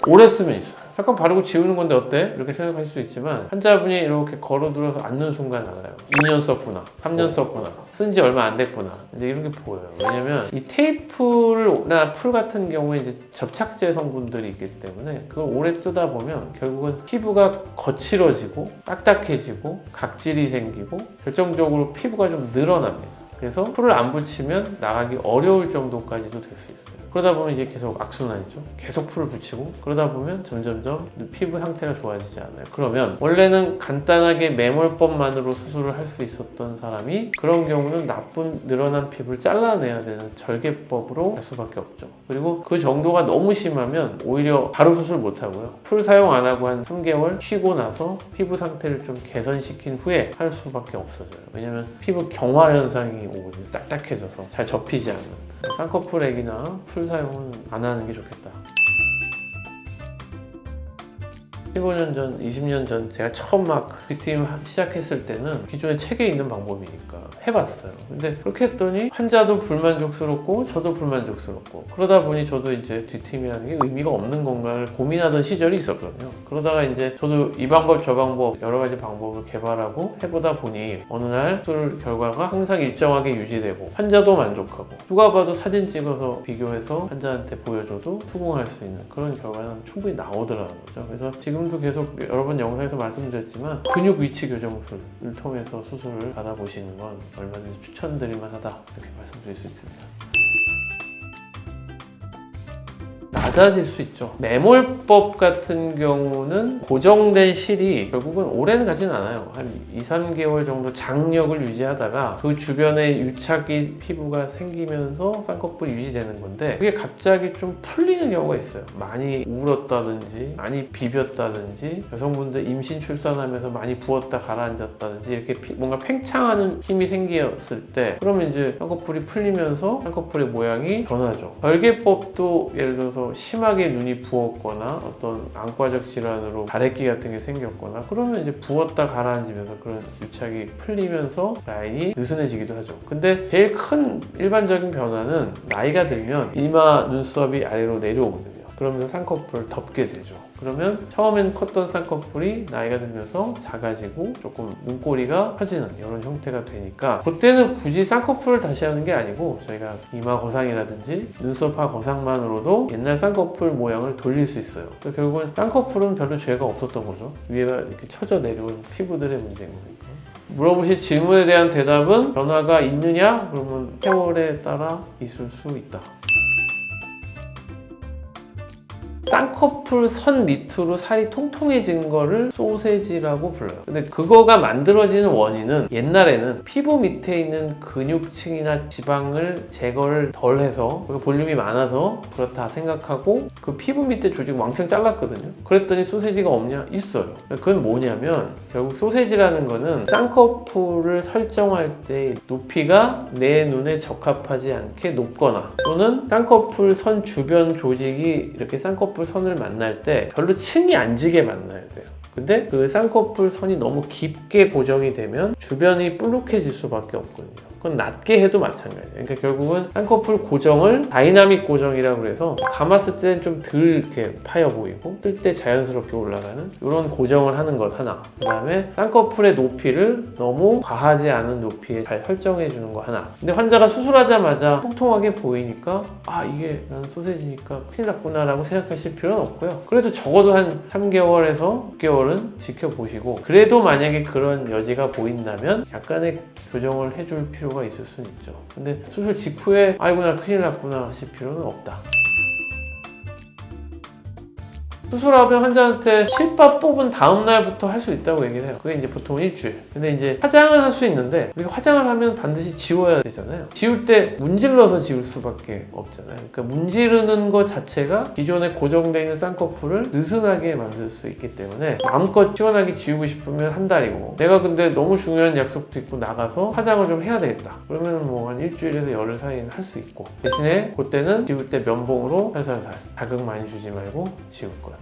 오래 쓰면 있어요. 잠깐 바르고 지우는 건데 어때? 이렇게 생각할 수 있지만 환자분이 이렇게 걸어들어서 앉는 순간 알아요. 2년 썼구나, 3년 썼구나, 쓴 지 얼마 안 됐구나, 이제 이런 게 보여요. 왜냐면 이 테이프나 풀 같은 경우에 이제 접착제 성분들이 있기 때문에 그걸 오래 쓰다 보면 결국은 피부가 거칠어지고 딱딱해지고 각질이 생기고 결정적으로 피부가 좀 늘어납니다. 그래서 풀을 안 붙이면 나가기 어려울 정도까지도 될 수 있어요. 그러다 보면 이제 계속 악순환이죠. 계속 풀을 붙이고 그러다 보면 점점점 피부 상태가 좋아지지 않아요. 그러면 원래는 간단하게 매몰법만으로 수술을 할 수 있었던 사람이 그런 경우는 나쁜 늘어난 피부를 잘라내야 되는 절개법으로 할 수밖에 없죠. 그리고 그 정도가 너무 심하면 오히려 바로 수술 못 하고요. 풀 사용 안 하고 한 3개월 쉬고 나서 피부 상태를 좀 개선시킨 후에 할 수밖에 없어져요. 왜냐면 피부 경화 현상이 오거든요. 딱딱해져서 잘 접히지 않는. 쌍꺼풀액이나 풀 사용은 안 하는 게 좋겠다. 15년 전, 20년 전 제가 처음 막 뷰티팀 시작했을 때는 기존에 책에 있는 방법이니까 해봤어요. 근데 그렇게 했더니 환자도 불만족스럽고 저도 불만족스럽고 그러다 보니 저도 이제 뷰티팀이라는 게 의미가 없는 건가를 고민하던 시절이 있었거든요. 그러다가 이제 저도 이 방법 저 방법 여러 가지 방법을 개발하고 해보다 보니 어느 날 수술 결과가 항상 일정하게 유지되고 환자도 만족하고 누가 봐도 사진 찍어서 비교해서 환자한테 보여줘도 수긍할 수 있는 그런 결과는 충분히 나오더라는 거죠. 그래서 지금도 계속 여러 번 영상에서 말씀드렸지만 근육 위치 교정술을 통해서 수술을 받아보시는 건 얼마든지 추천드릴 만하다 이렇게 말씀드릴 수 있습니다. 낮아질 수 있죠. 매몰법 같은 경우는 고정된 실이 결국은 오래는 가진 않아요. 한 2, 3개월 정도 장력을 유지하다가 그 주변에 유착이 피부가 생기면서 쌍꺼풀이 유지되는 건데 그게 갑자기 좀 풀리는 경우가 있어요. 많이 울었다든지 많이 비볐다든지 여성분들 임신 출산하면서 많이 부었다 가라앉았다든지 이렇게 뭔가 팽창하는 힘이 생겼을 때 그러면 이제 쌍꺼풀이 풀리면서 쌍꺼풀의 모양이 변하죠. 절개법도 예를 들어서 심하게 눈이 부었거나 어떤 안과적 질환으로 가래끼 같은 게 생겼거나 그러면 이제 부었다 가라앉으면서 그런 유착이 풀리면서 라인이 느슨해지기도 하죠. 근데 제일 큰 일반적인 변화는 나이가 들면 이마 눈썹이 아래로 내려오거든요. 그러면서 쌍꺼풀을 덮게 되죠. 그러면 처음엔 컸던 쌍꺼풀이 나이가 들면서 작아지고 조금 눈꼬리가 커지는 이런 형태가 되니까 그때는 굳이 쌍꺼풀을 다시 하는 게 아니고 저희가 이마 거상이라든지 눈썹하 거상만으로도 옛날 쌍꺼풀 모양을 돌릴 수 있어요. 그래서 결국은 쌍꺼풀은 별로 죄가 없었던 거죠. 위에가 이렇게 처져 내려온 피부들의 문제인 거니까. 물어보신 질문에 대한 대답은 변화가 있느냐? 그러면 세월에 따라 있을 수 있다. 쌍꺼풀 선 밑으로 살이 통통해진 거를 소세지라고 불러요. 근데 그거가 만들어지는 원인은 옛날에는 피부 밑에 있는 근육층이나 지방을 제거를 덜 해서 볼륨이 많아서 그렇다 생각하고 그 피부 밑에 조직 왕창 잘랐거든요. 그랬더니 소세지가 없냐? 있어요. 그건 뭐냐면 결국 소세지라는 거는 쌍꺼풀을 설정할 때 높이가 내 눈에 적합하지 않게 높거나 또는 쌍꺼풀 선 주변 조직이 이렇게 쌍꺼풀 선을 만날 때 별로 층이 안 지게 만나야 돼요. 근데 그 쌍꺼풀 선이 너무 깊게 고정이 되면 주변이 볼록해질 수밖에 없거든요. 그건 낮게 해도 마찬가지예요. 그러니까 결국은 쌍꺼풀 고정을 다이나믹 고정이라고 해서 감았을 때는 좀 덜 이렇게 파여 보이고 뜰 때 자연스럽게 올라가는 이런 고정을 하는 것 하나. 그 다음에 쌍꺼풀의 높이를 너무 과하지 않은 높이에 잘 설정해 주는 거 하나. 근데 환자가 수술하자마자 통통하게 보이니까 아 이게 난 소세지니까 큰일 났구나 라고 생각하실 필요는 없고요. 그래도 적어도 한 3개월에서 6개월은 지켜보시고 그래도 만약에 그런 여지가 보인다면 약간의 교정을 해줄 필요가 있을 수는 있죠. 근데 수술 직후에 아이고 나 큰일 났구나 하실 필요는 없다. 수술하면 환자한테 실밥 뽑은 다음 날부터 할 수 있다고 얘기를 해요. 그게 이제 보통 일주일. 근데 이제 화장을 할 수 있는데 우리가 화장을 하면 반드시 지워야 되잖아요. 지울 때 문질러서 지울 수밖에 없잖아요. 그러니까 문지르는 것 자체가 기존에 고정되어 있는 쌍꺼풀을 느슨하게 만들 수 있기 때문에 마음껏 시원하게 지우고 싶으면 한 달이고 내가 근데 너무 중요한 약속도 있고 나가서 화장을 좀 해야 되겠다. 그러면 뭐 한 일주일에서 열흘 사이는 할 수 있고 대신에 그때는 지울 때 면봉으로 살살살 자극 많이 주지 말고 지울 거예요.